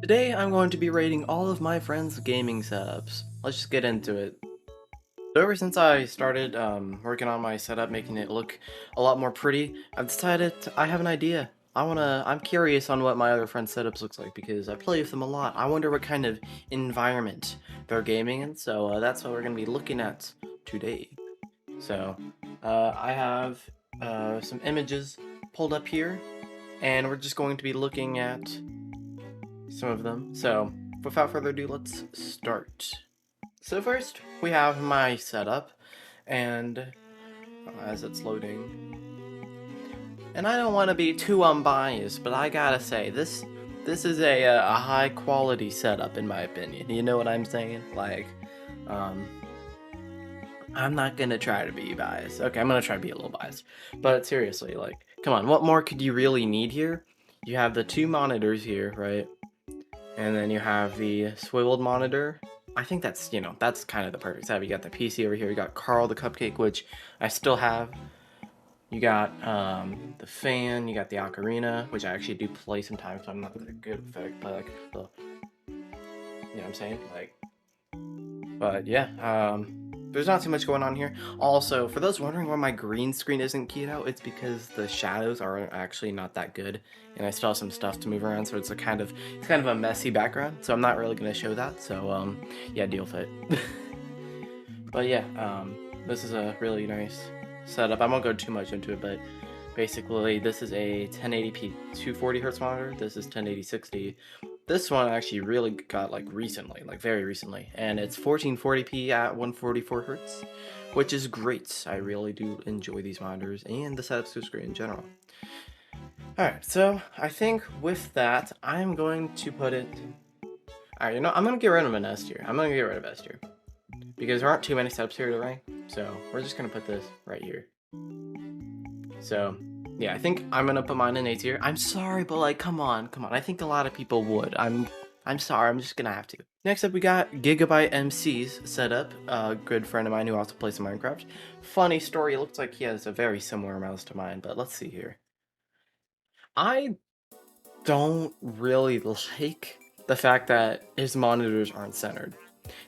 Today I'm going to be rating all of my friends' gaming setups. Let's just get into it. So ever since I started working on my setup, making it look a lot more pretty, I've decided I have an idea. I'm curious on what my other friends' setups looks like because I play with them a lot. I wonder what kind of environment they're gaming in, so that's what we're going to be looking at today. So I have some images pulled up here, and we're just going to be looking at some of them. So without further ado, let's start. So first, we have my setup, and as it's loading, and I don't want to be too unbiased, but I gotta say this is a high quality setup in my opinion. You know what I'm saying? Like, um, I'm not gonna try to be biased. Okay, I'm gonna try to be a little biased, but seriously, like, come on, what more could you really need here? You have the two monitors here, right? And then you have the swiveled monitor. I think that's, that's kind of the perfect setup. You got the PC over here. You got Carl the Cupcake, which I still have. You got the fan. You got the ocarina, which I actually do play sometimes, so I'm not that good with it. But, like, you know what I'm saying? Like, but yeah, there's not too much going on here. Also, for those wondering why my green screen isn't keyed out, it's because the shadows are actually not that good, and I still have some stuff to move around, so it's kind of a messy background. So I'm not really gonna show that. So yeah, deal with it. But yeah, this is a really nice setup. I won't go too much into it, but basically this is a 1080p 240 hertz monitor. This is 1080 60. This one I actually really got like recently, like very recently, and it's 1440p at 144 hertz, which is great. I really do enjoy these monitors and the setups to screen in general. Alright, so I think with that, I'm going to put it... Alright, I'm going to get rid of an S tier. I'm going to get rid of S tier. Because there aren't too many setups here to rank, so we're just going to put this right here. So, yeah, I think I'm gonna put mine in A tier. I'm sorry, but like, come on. I think a lot of people would. I'm sorry. I'm just gonna have to. Next up, we got Gigabyte MC's setup. A good friend of mine who also plays some Minecraft. Funny story. It looks like he has a very similar mouse to mine, but let's see here. I don't really like the fact that his monitors aren't centered.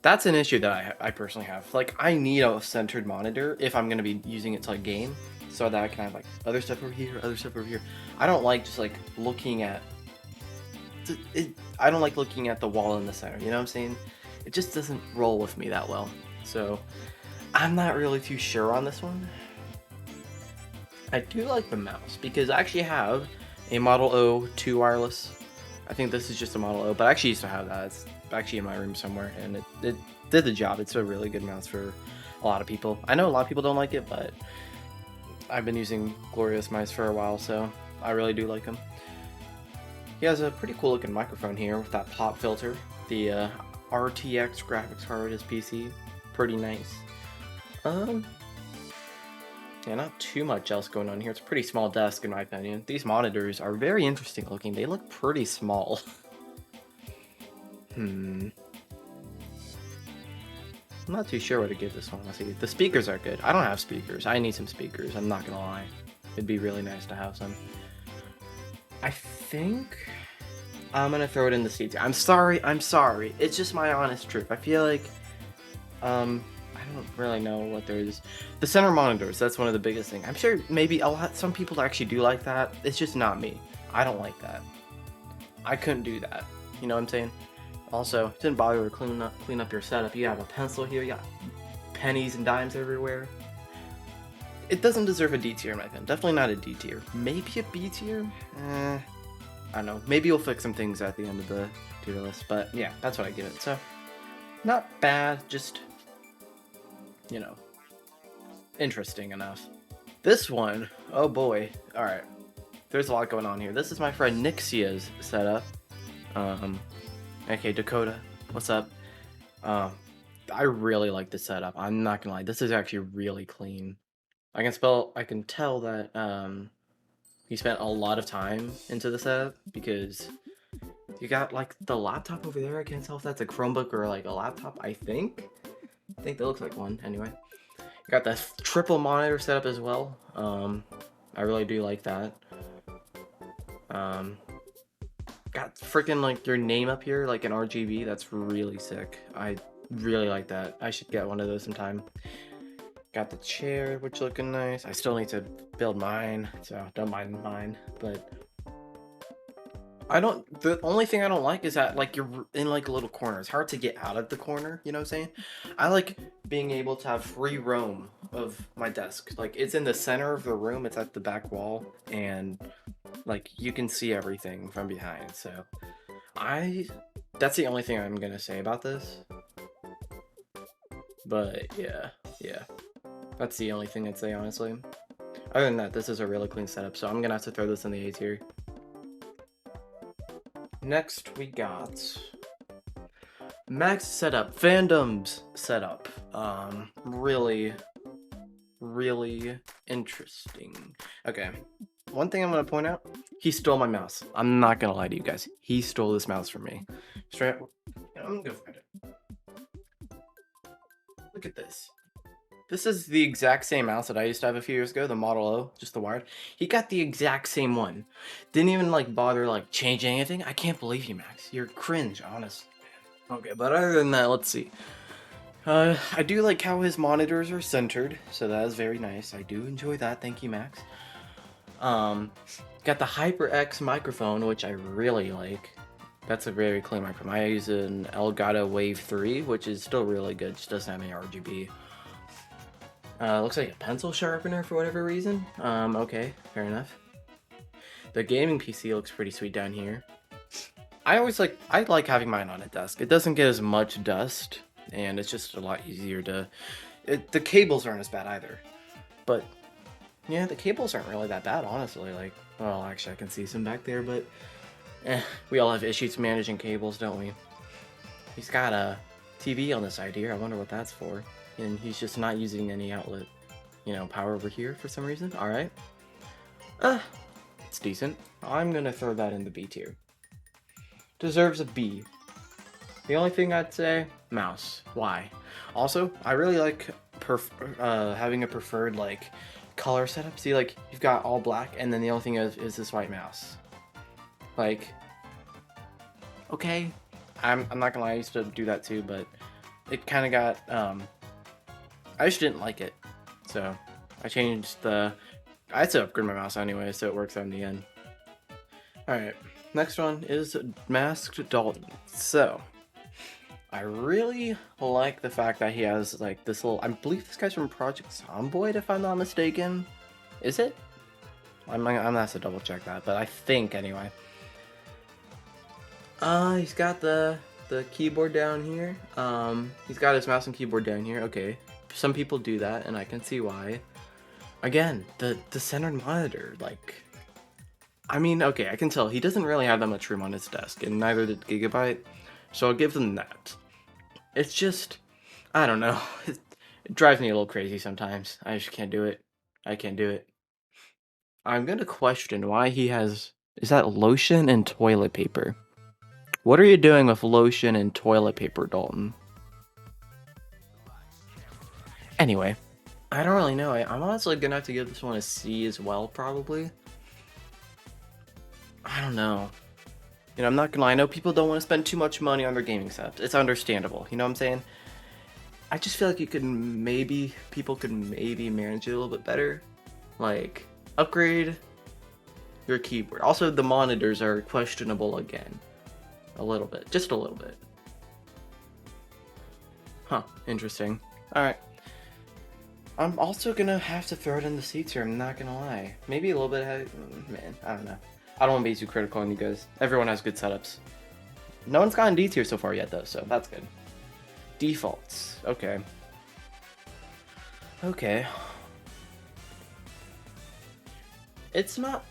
That's an issue that I personally have. Like, I need a centered monitor if I'm gonna be using it to like game, so that I can have like other stuff over here, other stuff over here. I don't like just like looking at I don't like looking at the wall in the center. You know what I'm saying? It just doesn't roll with me that well. So I'm not really too sure on this one. I do like the mouse because I actually have a Model O 2 wireless. I think this is just a Model O, but I actually used to have that. It's actually in my room somewhere, and it did the job. It's a really good mouse for a lot of people. I know a lot of people don't like it, but I've been using Glorious mice for a while, so I really do like them. He has a pretty cool looking microphone here with that pop filter. The RTX graphics card is PC. Pretty nice. Yeah, not too much else going on here. It's a pretty small desk in my opinion. These monitors are very interesting looking. They look pretty small. I'm not too sure what to give this one. Let's see. The speakers are good. I don't have speakers. I need some speakers. I'm not gonna lie. It'd be really nice to have some. I think I'm gonna throw it in the C tier. I'm sorry. It's just my honest truth. I feel like I don't really know what there is. The center monitors, that's one of the biggest things. I'm sure maybe some people actually do like that. It's just not me. I don't like that. I couldn't do that. You know what I'm saying? Also, it didn't bother to clean up your setup. You have a pencil here, you got pennies and dimes everywhere. It doesn't deserve a D tier in my opinion. Definitely not a D tier. Maybe a B tier? I don't know. Maybe you'll fix some things at the end of the tier list. But yeah, that's what I give it. So, not bad, just, interesting enough. This one, oh boy. Alright. There's a lot going on here. This is my friend Nixia's setup. Okay, Dakota, what's up? I really like this setup. I'm not gonna lie, this is actually really clean. I can tell that he spent a lot of time into the setup because you got like the laptop over there. I can't tell if that's a Chromebook or like a laptop. I think that looks like one anyway. You got the triple monitor setup as well. I really do like that. got freaking like your name up here like an RGB. That's really sick. I really like that. I should get one of those sometime. Got the chair, which looking nice. I still need to build mine, so don't mind mine. But the only thing I don't like is that like you're in like a little corner. It's hard to get out of the corner, you know what I'm saying? I like being able to have free roam of my desk. Like it's in the center of the room, it's at the back wall, and like you can see everything from behind. So that's the only thing I'm gonna say about this. But yeah. That's the only thing I'd say, honestly. Other than that, this is a really clean setup, so I'm gonna have to throw this in the A tier. Next, we got Max setup, fandoms setup. Really interesting. Okay, one thing I'm gonna point out, he stole my mouse. I'm not gonna lie to you guys. He stole this mouse from me. Straight up, I'm gonna go find it. Look at this. This is the exact same mouse that I used to have a few years ago, the Model O, just the wired. He got the exact same one. Didn't even like bother like changing anything. I can't believe you, Max. You're cringe, honest. Okay, but other than that, let's see. I do like how his monitors are centered, so that is very nice. I do enjoy that. Thank you, Max. Got the HyperX microphone, which I really like. That's a very clean microphone. I use an Elgato Wave 3, which is still really good. Just doesn't have any RGB. Looks like a pencil sharpener for whatever reason. Okay, fair enough. The gaming PC looks pretty sweet down here. I like having mine on a desk. It doesn't get as much dust, and it's just a lot easier to... the cables aren't as bad either. But, yeah, the cables aren't really that bad, honestly. Like, well, actually, I can see some back there, but... we all have issues managing cables, don't we? He's got a TV on the side here. I wonder what that's for. And he's just not using any outlet, power over here for some reason. All right. It's decent. I'm gonna throw that in the B tier. Deserves a B. The only thing I'd say, mouse. Why? Also, I really like having a preferred like color setup. See, like you've got all black, and then the only thing is this white mouse. Like, okay, I'm not gonna lie, I used to do that too, but it kind of got I just didn't like it, so I changed I had to upgrade my mouse anyway, so it works out in the end. Alright, next one is Masked Dalton. So, I really like the fact that he has like this little, I believe this guy's from Project Zomboid if I'm not mistaken. Is it? I'm gonna have to double check that, but I think anyway. He's got the keyboard down here. He's got his mouse and keyboard down here. Okay. Some people do that, and I can see why. Again, the centered monitor, like... I mean, okay, I can tell he doesn't really have that much room on his desk, and neither did Gigabyte, so I'll give them that. It's just... I don't know. It drives me a little crazy sometimes. I just can't do it. I can't do it. I'm gonna question why he has... Is that lotion and toilet paper? What are you doing with lotion and toilet paper, Dalton? Anyway, I don't really know. I'm honestly gonna have to give this one a C as well, probably. I don't know. I'm not gonna lie, I know people don't want to spend too much money on their gaming setups. It's understandable, you know what I'm saying? I just feel like people could maybe manage it a little bit better. Like, upgrade your keyboard. Also, the monitors are questionable again. A little bit. Just a little bit. Huh, interesting. Alright. I'm also gonna have to throw it in the C tier, I'm not gonna lie. Maybe a little bit man, I don't know. I don't want to be too critical on you guys. Everyone has good setups. No one's gotten D tier so far yet though, so that's good. Defaults. Okay. Okay. It's not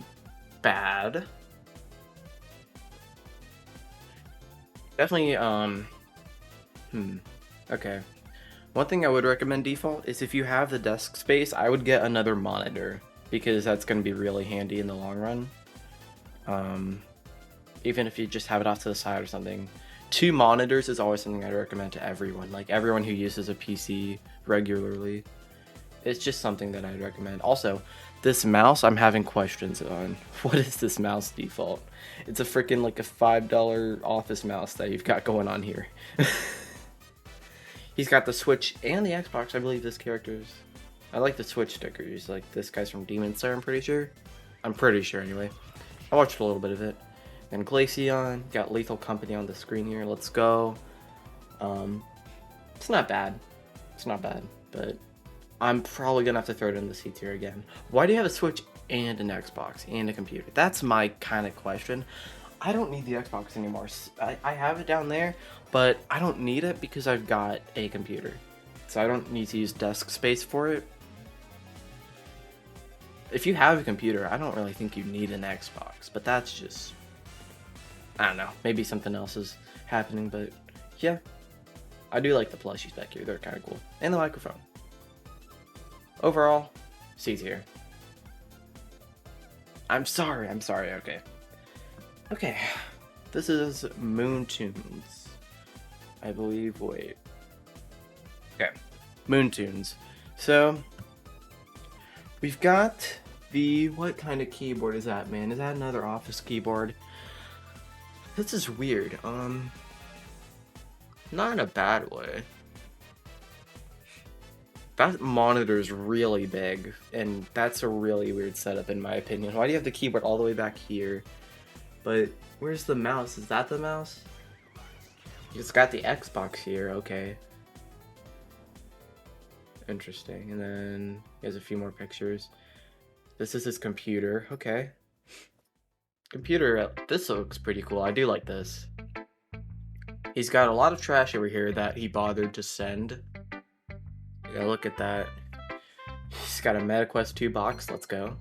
bad. Definitely, okay. One thing I would recommend default is if you have the desk space, I would get another monitor because that's going to be really handy in the long run. Even if you just have it off to the side or something. 2 monitors is always something I'd recommend to everyone, like everyone who uses a PC regularly. It's just something that I'd recommend. Also, This mouse, I'm having questions on. What is this mouse default? It's a freaking like a $5 office mouse that you've got going on here. He's got the Switch and the Xbox, I believe this character's. I like the Switch stickers. Like this guy's from Demon Slayer, I'm pretty sure. I'm pretty sure anyway. I watched a little bit of it. And Glaceon, got Lethal Company on the screen here. Let's go. It's not bad. It's not bad, but I'm probably gonna have to throw it in the C tier again. Why do you have a Switch and an Xbox and a computer? That's my kind of question. I don't need the Xbox anymore. I have it down there, but I don't need it because I've got a computer. So I don't need to use desk space for it. If you have a computer, I don't really think you need an Xbox, but that's just, I don't know, maybe something else is happening, but yeah. I do like the plushies back here, they're kind of cool. And the microphone. Overall, C tier. I'm sorry, okay. Okay, this is Moon Tunes. I believe, wait. Okay, Moon Tunes. So, we've got the, what kind of keyboard is that, man? Is that another office keyboard? This is weird, not in a bad way. That monitor is really big, and that's a really weird setup in my opinion. Why do you have the keyboard all the way back here? But where's the mouse? Is that the mouse? It's got the Xbox here, okay. Interesting, and then he has a few more pictures. This is his computer, okay. Computer, this looks pretty cool, I do like this. He's got a lot of trash over here that he bothered to send. Yeah, look at that. He's got a MetaQuest 2 box, let's go.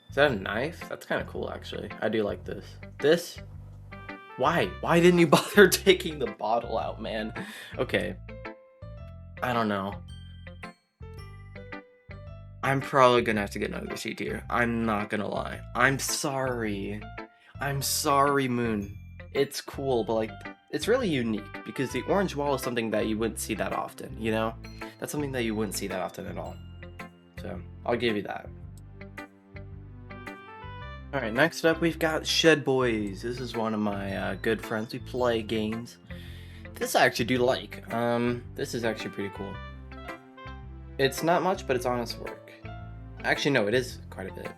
Is that a knife? That's kind of cool, actually. I do like this. This? Why? Why didn't you bother taking the bottle out, man? Okay. I don't know. I'm probably gonna have to get another C tier. I'm not gonna lie. I'm sorry. I'm sorry, Moon. It's cool, but like, it's really unique because the orange wall is something that you wouldn't see that often, you know? That's something that you wouldn't see that often at all. So, I'll give you that. Alright, next up we've got Shed Boys. This is one of my good friends. We play games. This I actually do like. This is actually pretty cool. It's not much, but it's honest work. Actually, no, it is quite a bit.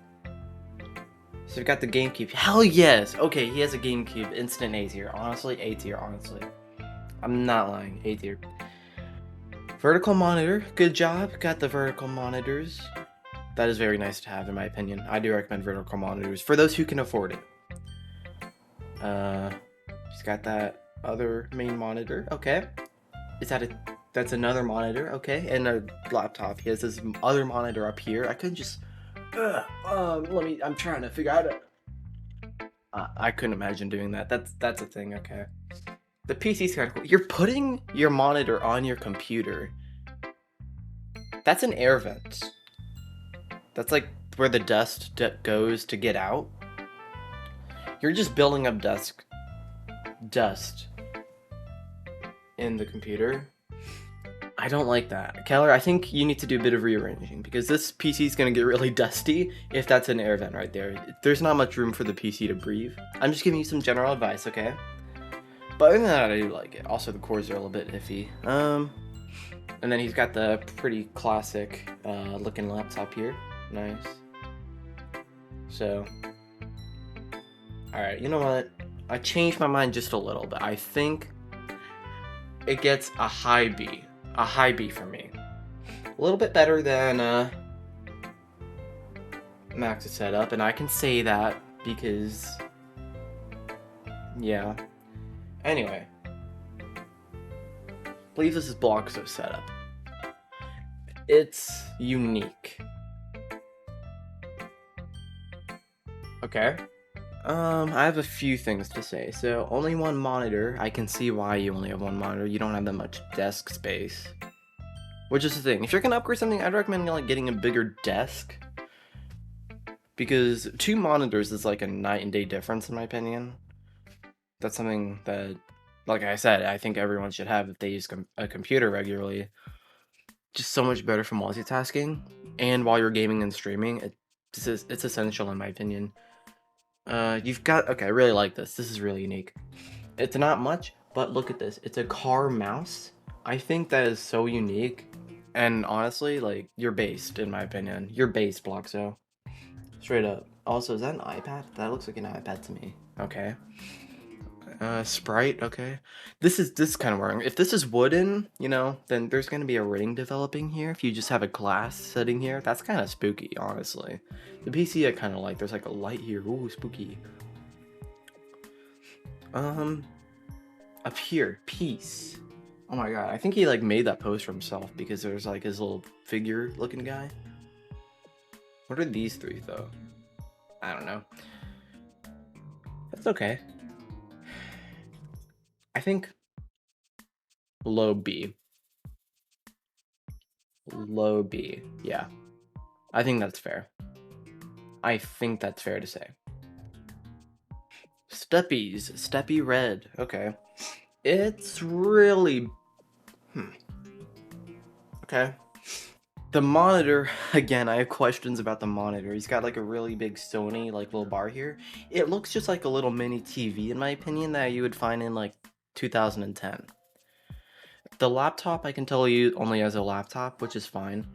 So we've got the GameCube. Hell yes! Okay, he has a GameCube. Instant A tier. Honestly, A tier, honestly. I'm not lying. A tier. Vertical monitor. Good job. Got the vertical monitors. That is very nice to have, in my opinion. I do recommend vertical monitors for those who can afford it. He's got that other main monitor. Okay. Is that a... That's another monitor. Okay. And a laptop. He has this other monitor up here. I couldn't just... I'm trying to figure out I couldn't imagine doing that. That's a thing, okay. The PC's kind of cool. You're putting your monitor on your computer. That's an air vent. That's like where the dust goes to get out. You're just building up dust in the computer. I don't like that. Keller, I think you need to do a bit of rearranging because this PC is going to get really dusty if that's an air vent right there. There's not much room for the PC to breathe. I'm just giving you some general advice, okay? But other than that, I do like it. Also, the cores are a little bit iffy. And then he's got the pretty classic looking laptop here. Nice. So, alright, you know what? I changed my mind just a little bit. I think it gets a high B. A high B for me. A little bit better than Max's setup, and I can say that because, yeah. Anyway, I believe this is Bloxo's setup. It's unique. Okay. I have a few things to say. So, only one monitor. I can see why you only have one monitor. You don't have that much desk space. Which is the thing. If you're gonna upgrade something, I'd recommend like getting a bigger desk. Because 2 monitors is like a night and day difference in my opinion. That's something that, like I said, I think everyone should have if they use a computer regularly. Just so much better for multitasking. And while you're gaming and streaming, It's essential in my opinion. You've got okay. I really like this. This is really unique. It's not much, but look at this. It's a car mouse. I think that is so unique, and honestly, like you're based in my opinion. You're based, Bloxo. Straight up. Also, is that an iPad? That looks like an iPad to me. Okay. Sprite, okay. This is kind of worrying. If this is wooden, then there's gonna be a ring developing here. If you just have a glass sitting here, that's kind of spooky, honestly. The PC I kind of like. There's like a light here. Ooh, spooky. Um, Up here, peace. Oh my god, I think he like made that pose for himself because there's like his little figure looking guy. What are these three though? I don't know. That's okay. I think low B. Low B. Yeah. I think that's fair. I think that's fair to say. Steppies. Steppy red. Okay. It's really... Okay. The monitor, again, I have questions about the monitor. He's got like a really big Sony like little bar here. It looks just like a little mini TV in my opinion that you would find in like 2010. The laptop I can tell you only has a laptop, which is fine.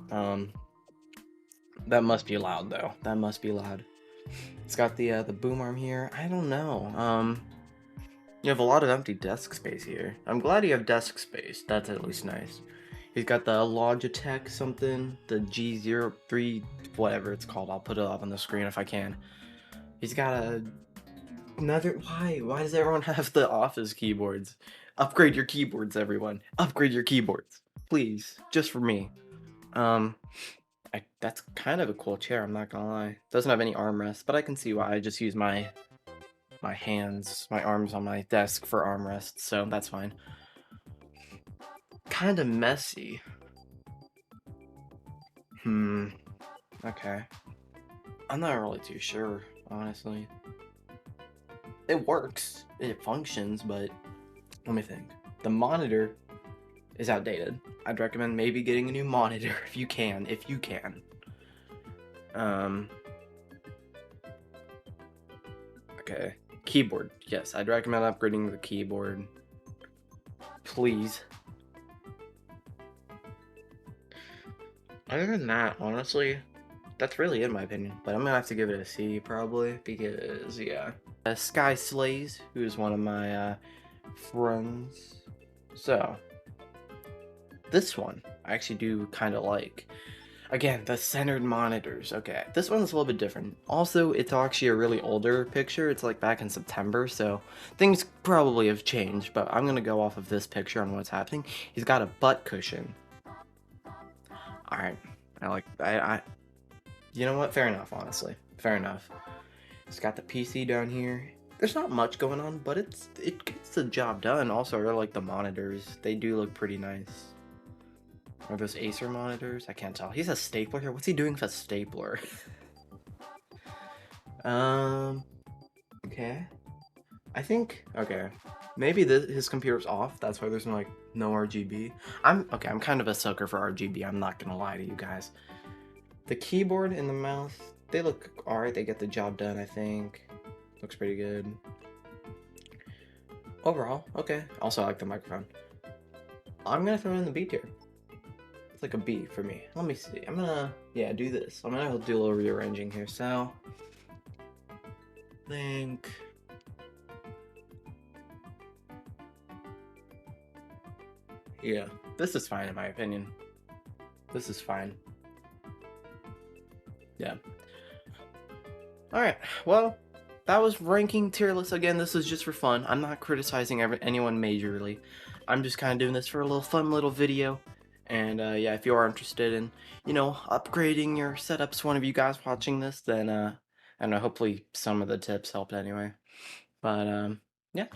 That must be loud though. That must be loud. It's got the boom arm here. I don't know. You have a lot of empty desk space here. I'm glad you have desk space. That's at least nice. He's got the Logitech something, the G03, whatever it's called. I'll put it up on the screen if I can. He's got another. Why does everyone have the Office keyboards? Upgrade your keyboards, everyone. Upgrade your keyboards, please, just for me. That's kind of a cool chair. I'm not gonna lie. Doesn't have any armrest, but I can see why. I just use my arms on my desk for armrests, so that's fine. Kind of messy. Okay. I'm not really too sure, honestly. It works, it functions, but let me think. The monitor is outdated. I'd recommend maybe getting a new monitor if you can. Okay. Keyboard. Yes, I'd recommend upgrading the keyboard. Please. Other than that, honestly, that's really it in my opinion. But I'm gonna have to give it a C probably because yeah. Sky Slays, who is one of my friends. So this one I actually do kind of like. Again, the centered monitors. Okay, this one's a little bit different. Also, it's actually a really older picture. It's like back in September, so things probably have changed, but I'm gonna go off of this picture on what's happening. He's got a butt cushion. Alright, you know what? Fair enough, honestly. Fair enough. It's got the PC down here. There's not much going on, but it gets the job done. Also, I really like the monitors. They do look pretty nice. Are those Acer monitors? I can't tell. He's a stapler here. What's he doing with a stapler? Okay. I think, okay. Maybe his computer's off. That's why there's no RGB. I'm kind of a sucker for RGB. I'm not gonna lie to you guys. The keyboard and the mouse, they look alright. They get the job done, I think. Looks pretty good. Overall, okay. Also, I like the microphone. I'm gonna throw it in the B tier. It's like a B for me. Let me see. I'm gonna, yeah, do this. I'm gonna do a little rearranging here. So, think. Yeah, this is fine in my opinion. This is fine. Yeah. Alright, well, that was ranking tier lists. Again, this is just for fun. I'm not criticizing anyone majorly. I'm just kind of doing this for a little fun little video. And yeah, if you are interested in, upgrading your setups, one of you guys watching this, then I don't know, hopefully some of the tips helped anyway. But yeah.